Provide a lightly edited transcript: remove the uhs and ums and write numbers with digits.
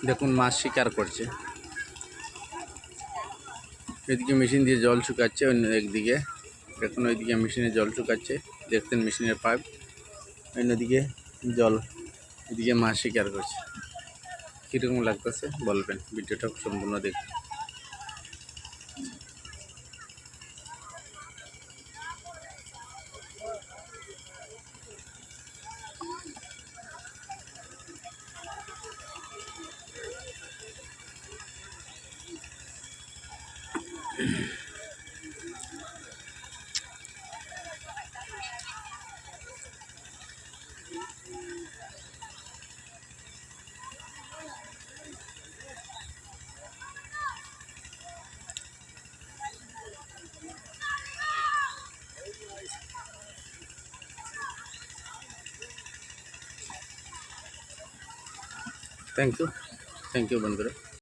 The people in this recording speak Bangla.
দেখুন মাছ শিকার করছে। এদিকে মেশিন দিয়ে জল শুকাচ্ছে, অন্য একদিকে দেখুন ওইদিকে মেশিনে জল শুকাচ্ছে, দেখতেন মেশিনের পাইপ, অন্যদিকে জল, এদিকে মাছ শিকার করছে। কীরকম লাগতেছে বলবেন, ভিডিওটা সম্পূর্ণ দেখুন। থ্যাংক ইউ বন্ধুরা।